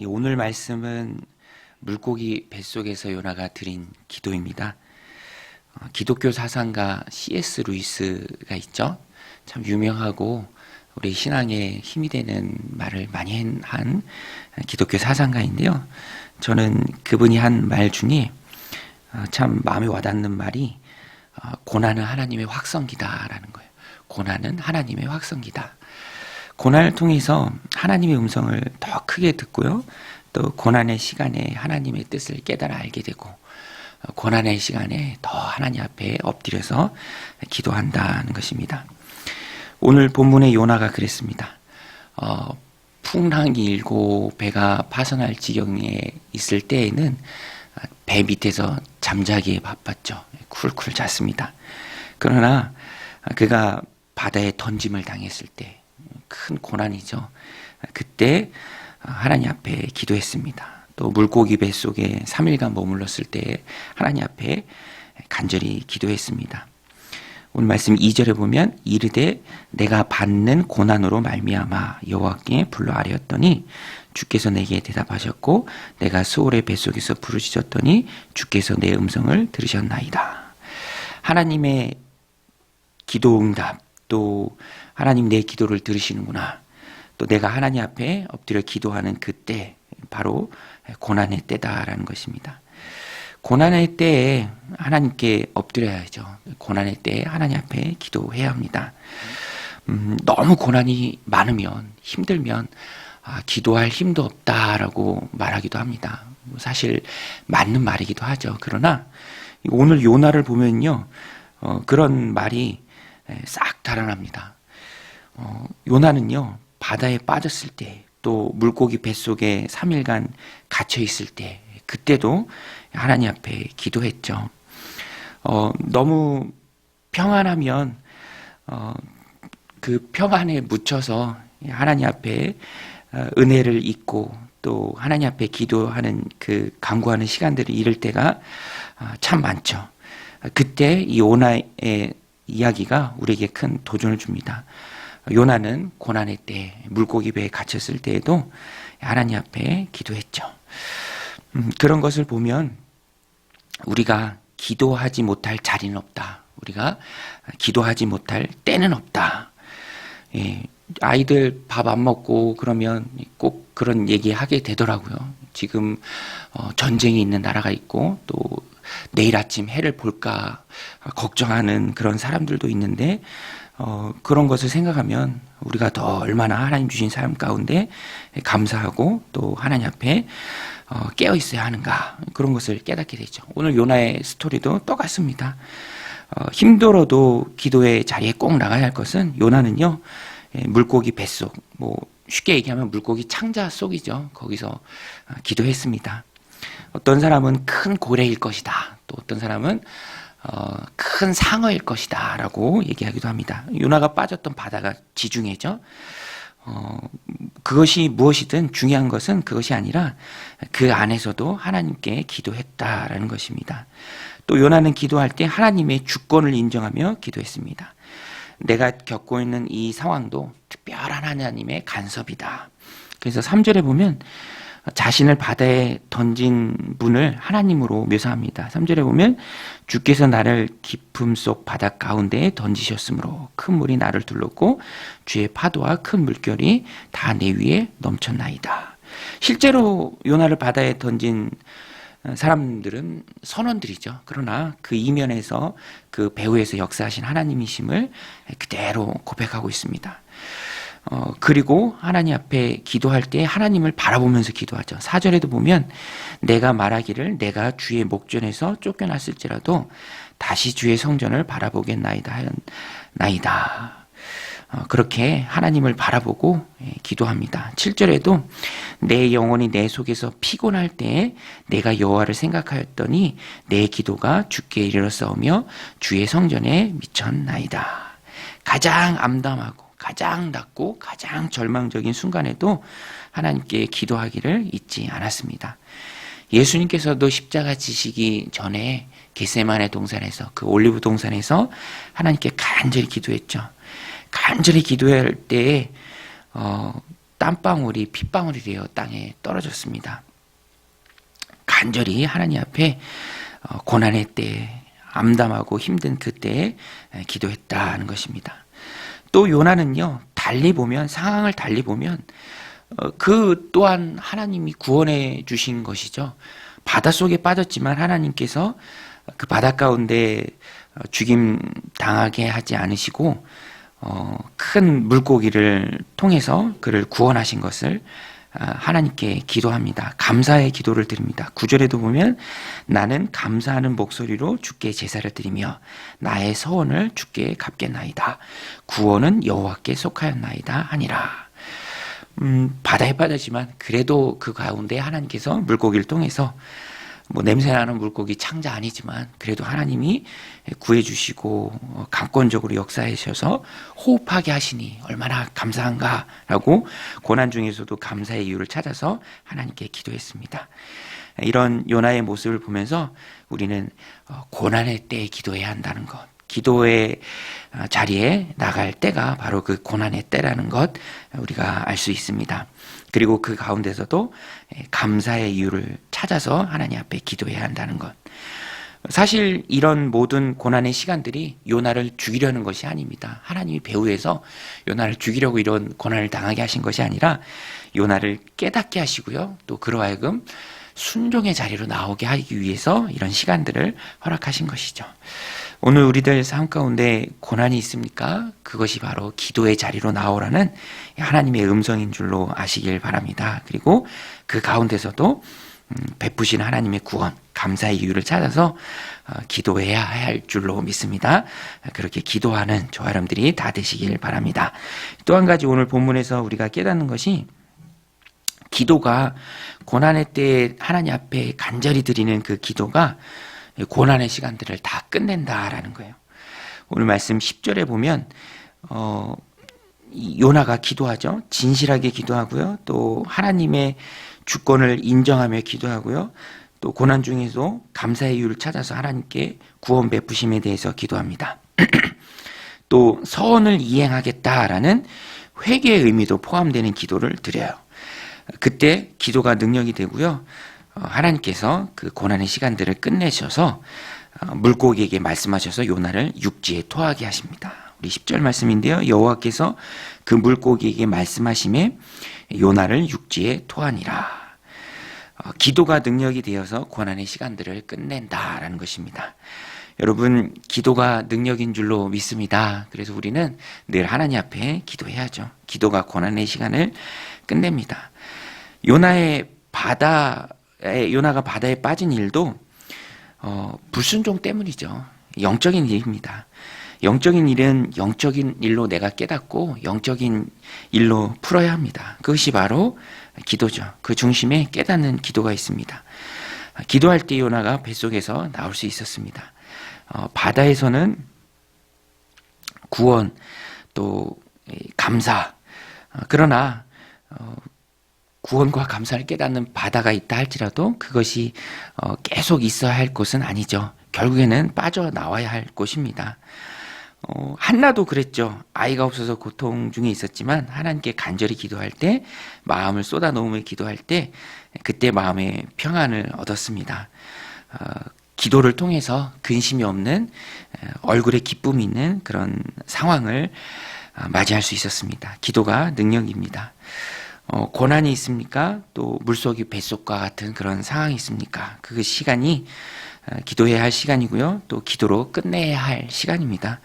오늘 말씀은 물고기 뱃속에서 요나가 드린 기도입니다. 기독교 사상가 C.S. 루이스가 있죠. 참 유명하고 우리 신앙에 힘이 되는 말을 많이 한 기독교 사상가인데요. 저는 그분이 한 말 중에 참 마음에 와닿는 말이 고난은 하나님의 확성기다라는 거예요. 고난은 하나님의 확성기다. 고난을 통해서 하나님의 음성을 더 크게 듣고요. 또 고난의 시간에 하나님의 뜻을 깨달아 알게 되고 고난의 시간에 더 하나님 앞에 엎드려서 기도한다는 것입니다. 오늘 본문의 요나가 그랬습니다. 풍랑이 일고 배가 파선할 지경에 있을 때에는 배 밑에서 잠자기에 바빴죠. 쿨쿨 잤습니다. 그러나 그가 바다에 던짐을 당했을 때 큰 고난이죠. 그때 하나님 앞에 기도했습니다. 또 물고기 뱃속에 3일간 머물렀을 때 하나님 앞에 간절히 기도했습니다. 오늘 말씀 2절에 보면 이르되 내가 받는 고난으로 말미암아 여호와께 불러 아뢰었더니 주께서 내게 대답하셨고 내가 수월의 뱃속에서 부르짖었더니 주께서 내 음성을 들으셨나이다. 하나님의 기도 응답, 또 하나님 내 기도를 들으시는구나. 또 내가 하나님 앞에 엎드려 기도하는 그때 바로 고난의 때다라는 것입니다. 고난의 때에 하나님께 엎드려야죠. 고난의 때에 하나님 앞에 기도해야 합니다. 너무 고난이 많으면 힘들면 기도할 힘도 없다라고 말하기도 합니다. 사실 맞는 말이기도 하죠. 그러나 오늘 요나를 보면요, 그런 말이 싹 달아납니다. 요나는요, 바다에 빠졌을 때, 또 물고기 뱃속에 3일간 갇혀 있을 때, 그때도 하나님 앞에 기도했죠. 너무 평안하면 그 평안에 묻혀서 하나님 앞에 은혜를 잊고 또 하나님 앞에 기도하는 그 간구하는 시간들을 잃을 때가 참 많죠. 그때 이 요나의 이야기가 우리에게 큰 도전을 줍니다. 요나는 고난의 때, 물고기 배에 갇혔을 때에도 하나님 앞에 기도했죠. 그런 것을 보면 우리가 기도하지 못할 자리는 없다. 우리가 기도하지 못할 때는 없다. 아이들 밥 안 먹고 그러면 꼭 그런 얘기 하게 되더라고요. 지금 전쟁이 있는 나라가 있고 또 내일 아침 해를 볼까 걱정하는 그런 사람들도 있는데 그런 것을 생각하면 우리가 더 얼마나 하나님 주신 삶 가운데 감사하고 또 하나님 앞에 깨어 있어야 하는가, 그런 것을 깨닫게 되죠. 오늘 요나의 스토리도 똑같습니다. 힘들어도 기도의 자리에 꼭 나가야 할 것은, 요나는요, 물고기 뱃속, 쉽게 얘기하면 물고기 창자 속이죠. 거기서 기도했습니다. 어떤 사람은 큰 고래일 것이다. 또 어떤 사람은 큰 상어일 것이다 라고 얘기하기도 합니다. 요나가 빠졌던 바다가 지중해죠. 그것이 무엇이든 중요한 것은 그것이 아니라 그 안에서도 하나님께 기도했다라는 것입니다. 또 요나는 기도할 때 하나님의 주권을 인정하며 기도했습니다. 내가 겪고 있는 이 상황도 특별한 하나님의 간섭이다. 그래서 3절에 보면 자신을 바다에 던진 분을 하나님으로 묘사합니다. 3절에 보면 주께서 나를 깊음 속 바다 가운데에 던지셨으므로 큰 물이 나를 둘렀고 주의 파도와 큰 물결이 다 내 위에 넘쳤나이다. 실제로 요나를 바다에 던진 사람들은 선원들이죠. 그러나 그 이면에서 그 배후에서 역사하신 하나님이심을 그대로 고백하고 있습니다. 그리고 하나님 앞에 기도할 때 하나님을 바라보면서 기도하죠. 4절에도 보면 내가 말하기를 내가 주의 목전에서 쫓겨났을지라도 다시 주의 성전을 바라보겠나이다 하였나이다. 그렇게 하나님을 바라보고 기도합니다. 7절에도 내 영혼이 내 속에서 피곤할 때에 내가 여호와를 생각하였더니 내 기도가 주께 이르렀사오며 주의 성전에 미쳤나이다. 가장 암담하고 가장 낮고 가장 절망적인 순간에도 하나님께 기도하기를 잊지 않았습니다. 예수님께서도 십자가 지시기 전에 겟세마네 동산에서, 그 올리브 동산에서 하나님께 간절히 기도했죠. 간절히 기도할 때에 땀방울이 핏방울이 되어 땅에 떨어졌습니다. 간절히 하나님 앞에 고난의 때, 암담하고 힘든 그때에 기도했다는 것입니다. 또 요나는요, 상황을 달리 보면 그 또한 하나님이 구원해 주신 것이죠. 바닷속에 빠졌지만 하나님께서 그 바다 가운데 죽임 당하게 하지 않으시고 큰 물고기를 통해서 그를 구원하신 것을 하나님께 기도합니다. 감사의 기도를 드립니다. 9절에도 보면 나는 감사하는 목소리로 주께 제사를 드리며 나의 서원을 주께 갚겠나이다. 구원은 여호와께 속하였나이다 하니라. 바다에 빠졌지만 그래도 그 가운데 하나님께서 물고기를 통해서 냄새나는 물고기 창자 아니지만 그래도 하나님이 구해주시고 강권적으로 역사하셔서 호흡하게 하시니 얼마나 감사한가라고 고난 중에서도 감사의 이유를 찾아서 하나님께 기도했습니다. 이런 요나의 모습을 보면서 우리는 고난의 때에 기도해야 한다는 것, 기도의 자리에 나갈 때가 바로 그 고난의 때라는 것 우리가 알 수 있습니다. 그리고 그 가운데서도 감사의 이유를 찾아서 하나님 앞에 기도해야 한다는 것. 사실 이런 모든 고난의 시간들이 요나를 죽이려는 것이 아닙니다. 하나님이 배후에서 요나를 죽이려고 이런 고난을 당하게 하신 것이 아니라 요나를 깨닫게 하시고요. 또 그로 하여금 순종의 자리로 나오게 하기 위해서 이런 시간들을 허락하신 것이죠. 오늘 우리들 삶 가운데 고난이 있습니까? 그것이 바로 기도의 자리로 나오라는 하나님의 음성인 줄로 아시길 바랍니다. 그리고 그 가운데서도 베푸신 하나님의 구원, 감사의 이유를 찾아서 기도해야 할 줄로 믿습니다. 그렇게 기도하는 저와 여러분들이 다 되시길 바랍니다. 또 한 가지 오늘 본문에서 우리가 깨닫는 것이 기도가 고난의 때에 하나님 앞에 간절히 드리는 그 기도가 고난의 시간들을 다 끝낸다라는 거예요. 오늘 말씀 10절에 보면 요나가 기도하죠. 진실하게 기도하고요. 또 하나님의 주권을 인정하며 기도하고요. 또 고난 중에도 감사의 이유를 찾아서 하나님께 구원 베푸심에 대해서 기도합니다. 또 서원을 이행하겠다라는 회개의 의미도 포함되는 기도를 드려요. 그때 기도가 능력이 되고요. 하나님께서 그 고난의 시간들을 끝내셔서 물고기에게 말씀하셔서 요나를 육지에 토하게 하십니다. 우리 10절 말씀인데요. 여호와께서 그 물고기에게 말씀하심에 요나를 육지에 토하니라. 기도가 능력이 되어서 고난의 시간들을 끝낸다라는 것입니다. 여러분, 기도가 능력인 줄로 믿습니다. 그래서 우리는 늘 하나님 앞에 기도해야죠. 기도가 고난의 시간을 끝냅니다. 요나가 바다에 빠진 일도 불순종 때문이죠. 영적인 일입니다. 영적인 일은 영적인 일로 내가 깨닫고 영적인 일로 풀어야 합니다. 그것이 바로 기도죠. 그 중심에 깨닫는 기도가 있습니다. 기도할 때 요나가 뱃속에서 나올 수 있었습니다. 바다에서는 구원, 또 감사, 그러나 구원과 감사를 깨닫는 바다가 있다 할지라도 그것이 계속 있어야 할 곳은 아니죠. 결국에는 빠져나와야 할 곳입니다. 한나도 그랬죠. 아이가 없어서 고통 중에 있었지만 하나님께 간절히 기도할 때, 마음을 쏟아놓으며 기도할 때 그때 마음의 평안을 얻었습니다. 기도를 통해서 근심이 없는 얼굴에 기쁨이 있는 그런 상황을 맞이할 수 있었습니다. 기도가 능력입니다. 고난이 있습니까? 또 물속이 뱃속과 같은 그런 상황이 있습니까? 그 시간이 기도해야 할 시간이고요. 또 기도로 끝내야 할 시간입니다.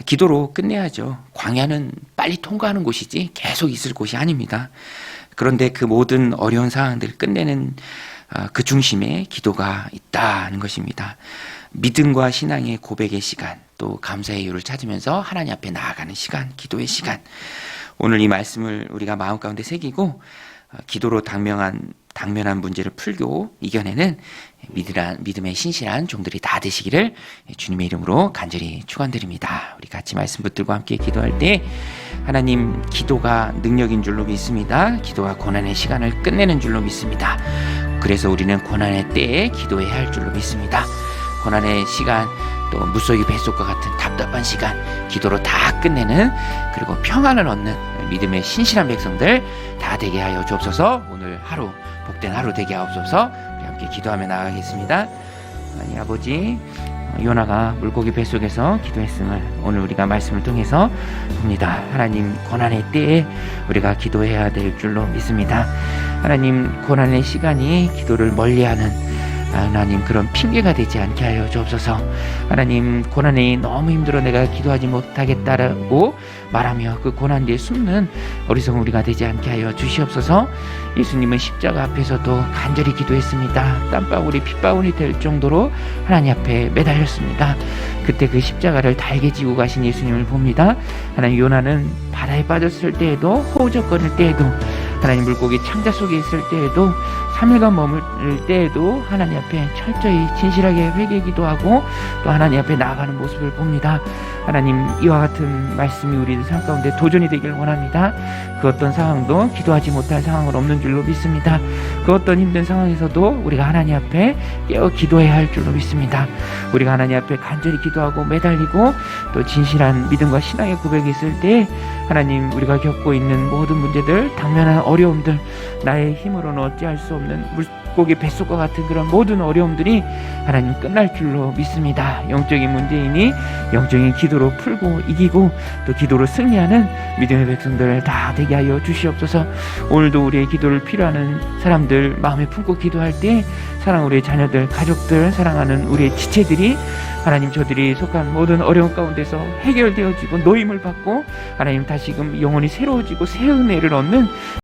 기도로 끝내야죠. 광야는 빨리 통과하는 곳이지 계속 있을 곳이 아닙니다. 그런데 그 모든 어려운 상황들을 끝내는 그 중심에 기도가 있다는 것입니다. 믿음과 신앙의 고백의 시간, 또 감사의 이유를 찾으면서 하나님 앞에 나아가는 시간, 기도의 시간. 오늘 이 말씀을 우리가 마음 가운데 새기고 기도로 당면한 문제를 풀고 이겨내는 믿음의 신실한 종들이 다 되시기를 주님의 이름으로 간절히 축원드립니다. 우리 같이 말씀 붙들고 함께 기도할 때 하나님, 기도가 능력인 줄로 믿습니다. 기도가 고난의 시간을 끝내는 줄로 믿습니다. 그래서 우리는 고난의 때에 기도해야 할 줄로 믿습니다. 고난의 시간, 또 물속이 뱃속과 같은 답답한 시간, 기도로 다 끝내는, 그리고 평안을 얻는 믿음의 신실한 백성들 다 되게 하여 주옵소서. 오늘 하루 복된 하루 되게 하옵소서. 우리 함께 기도하며 나가겠습니다. 하나님 아버지, 요나가 물고기 뱃속에서 기도했음을 오늘 우리가 말씀을 통해서 봅니다. 하나님, 고난의 때에 우리가 기도해야 될 줄로 믿습니다. 하나님, 고난의 시간이 기도를 멀리하는 하나님 그런 핑계가 되지 않게 하여 주옵소서. 하나님, 고난이 너무 힘들어 내가 기도하지 못하겠다라고 말하며 그 고난 뒤에 숨는 어리석은 우리가 되지 않게 하여 주시옵소서. 예수님은 십자가 앞에서도 간절히 기도했습니다. 땀방울이 핏방울이 될 정도로 하나님 앞에 매달렸습니다. 그때 그 십자가를 달게 지고 가신 예수님을 봅니다. 하나님, 요나는 바다에 빠졌을 때에도, 허우적거릴 때에도, 하나님 물고기 창자 속에 있을 때에도, 3일간 머물 때에도 하나님 앞에 철저히 진실하게 회개 기도하고 또 하나님 앞에 나아가는 모습을 봅니다. 하나님, 이와 같은 말씀이 우리들 삶 가운데 도전이 되길 원합니다. 그 어떤 상황도 기도하지 못할 상황은 없는 줄로 믿습니다. 그 어떤 힘든 상황에서도 우리가 하나님 앞에 깨어 기도해야 할 줄로 믿습니다. 우리가 하나님 앞에 간절히 기도하고 매달리고 또 진실한 믿음과 신앙의 고백이 있을 때 하나님, 우리가 겪고 있는 모든 문제들, 당면한 어려움들, 나의 힘으로는 어찌할 수 없는 물고기 뱃속과 같은 그런 모든 어려움들이 하나님 끝날 줄로 믿습니다. 영적인 문제이니 영적인 기도로 풀고 이기고 또 기도로 승리하는 믿음의 백성들 다 되게 하여 주시옵소서. 오늘도 우리의 기도를 필요하는 사람들 마음에 품고 기도할 때 사랑 우리의 자녀들, 가족들, 사랑하는 우리의 지체들이 하나님, 저들이 속한 모든 어려움 가운데서 해결되어지고 노임을 받고 하나님 다시금 영혼이 새로워지고 새 은혜를 얻는